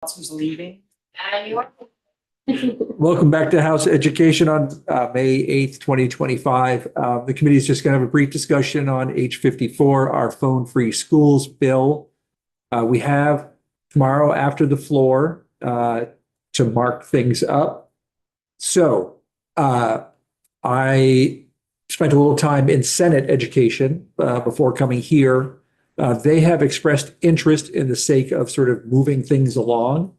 who's leaving. And you are. Welcome back to House Education on May 8th, 2025. The committee is just going to have a brief discussion on H54, our phone-free schools bill. We have tomorrow after the floor to mark things up. So I spent a little time in Senate Education before coming here. They have expressed interest in the sake of sort of moving things along,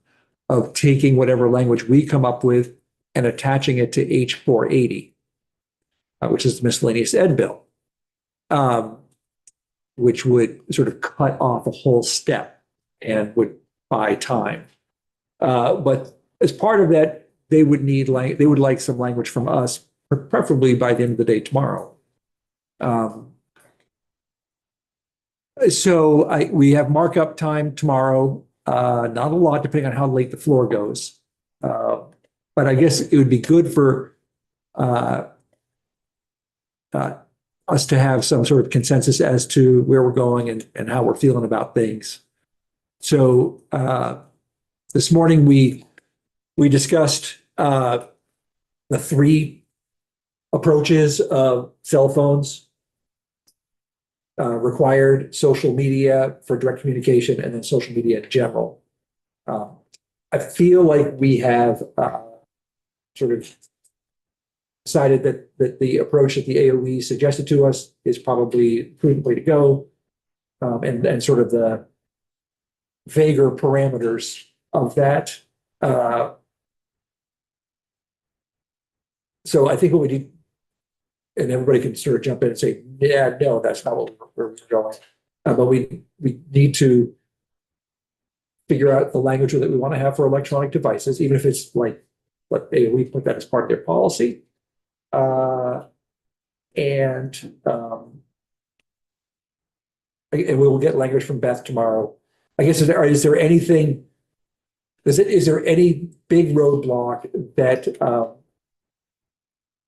of taking whatever language we come up with and attaching it to H480, which is the miscellaneous ed bill, which would sort of cut off a whole step and would buy time. But as part of that, they would like some language from us, preferably by the end of the day tomorrow. So we have markup time tomorrow. Not a lot, depending on how late the floor goes. But I guess it would be good for us to have some sort of consensus as to where we're going and how we're feeling about things. So this morning we discussed the three approaches of cell phones, required, social media for direct communication, and then social media in general. I feel like we have sort of decided that the approach that the AOE suggested to us is probably a prudent way to go, and sort of the vaguer parameters of that. So I think what we need, and everybody can sort of jump in and say, yeah, no, that's not what we're going. But we need to figure out the language that we want to have for electronic devices, even if it's like, we put that as part of their policy. And we will get language from Beth tomorrow. I guess, is there anything, is there any big roadblock that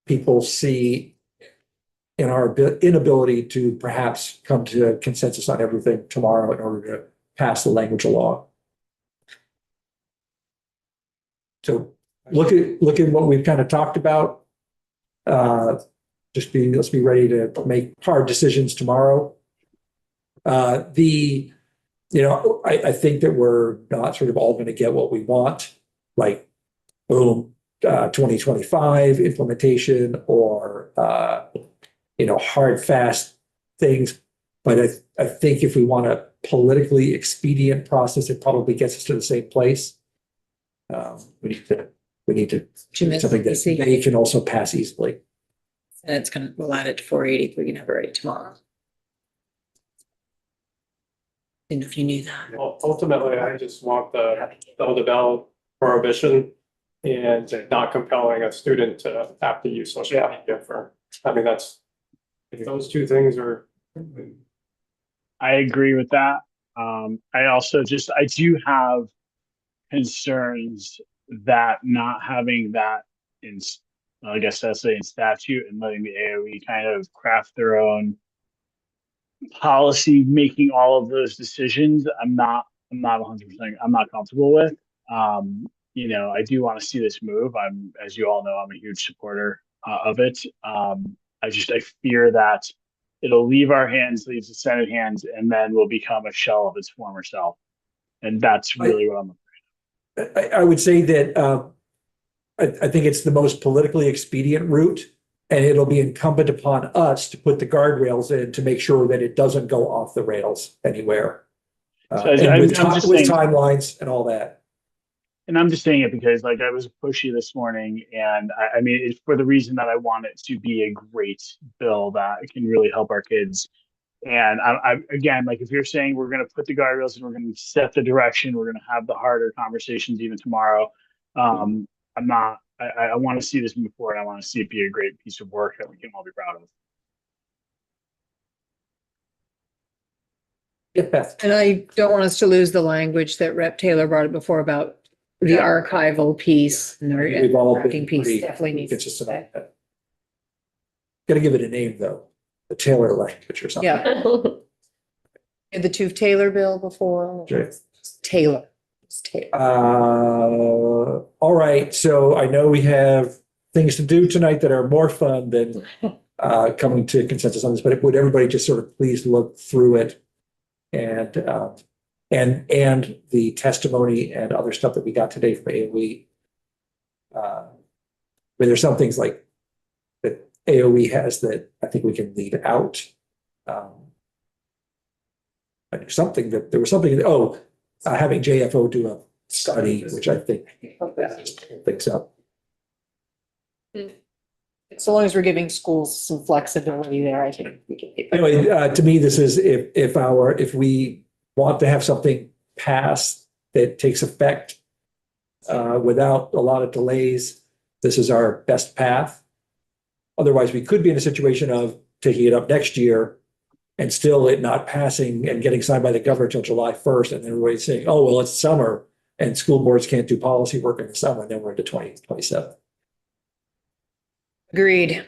people see in our inability to perhaps come to a consensus on everything tomorrow in order to pass the language along? So look at what we've kind of talked about. Let's be ready to make hard decisions tomorrow. I think that we're not sort of all going to get what we want, like boom, 2025 implementation or hard, fast things. But I think if we want a politically expedient process, it probably gets us to the same place. We need to do something that they can also pass easily. And we'll add it to 480 if we can have it ready tomorrow. And if you knew that. Well, ultimately, I just want the bell prohibition and not compelling a student to have to use social media those two things are. I agree with that. I do have concerns that not having that in, I guess I'll say in statute, and letting the AOE kind of craft their own policy, making all of those decisions. I'm not 100%. I'm not comfortable with. I do want to see this move. As you all know, I'm a huge supporter of it. I fear that it'll leave our hands, leaves the Senate hands, and then will become a shell of its former self. And that's really what I'm afraid of. I would say that I think it's the most politically expedient route, and it'll be incumbent upon us to put the guardrails in to make sure that it doesn't go off the rails anywhere. With timelines and all that. And I'm just saying it because I was pushy this morning, and I mean, it's for the reason that I want it to be a great bill that can really help our kids. And again, if you're saying we're going to put the guardrails and we're going to set the direction, we're going to have the harder conversations even tomorrow. I want to see this move forward. I want to see it be a great piece of work that we can all be proud of. Yeah, Beth. And I don't want us to lose the language that Rep. Taylor brought up before about the archival piece and We've all been tracking piece pretty definitely needs to consistent on that. Got to give it a name though, the Taylor language or something. Yeah. The two Taylor bill before. Sure. Taylor. All right, so I know we have things to do tonight that are more fun than coming to consensus on this, but would everybody just sort of please look through it and the testimony and other stuff that we got today from AOE. But there's some things like that AOE has that I think we can leave out. But there's something that there was something, having JFO do a study, which I think picks up. So long as we're giving schools some flexibility there, I think we can. Anyway, to me, this is if we want to have something pass that takes effect without a lot of delays, this is our best path. Otherwise, we could be in a situation of taking it up next year and still it not passing and getting signed by the governor until July 1st. And then everybody's saying, oh, well, it's summer and school boards can't do policy work in the summer. And then we're into 2027. Agreed.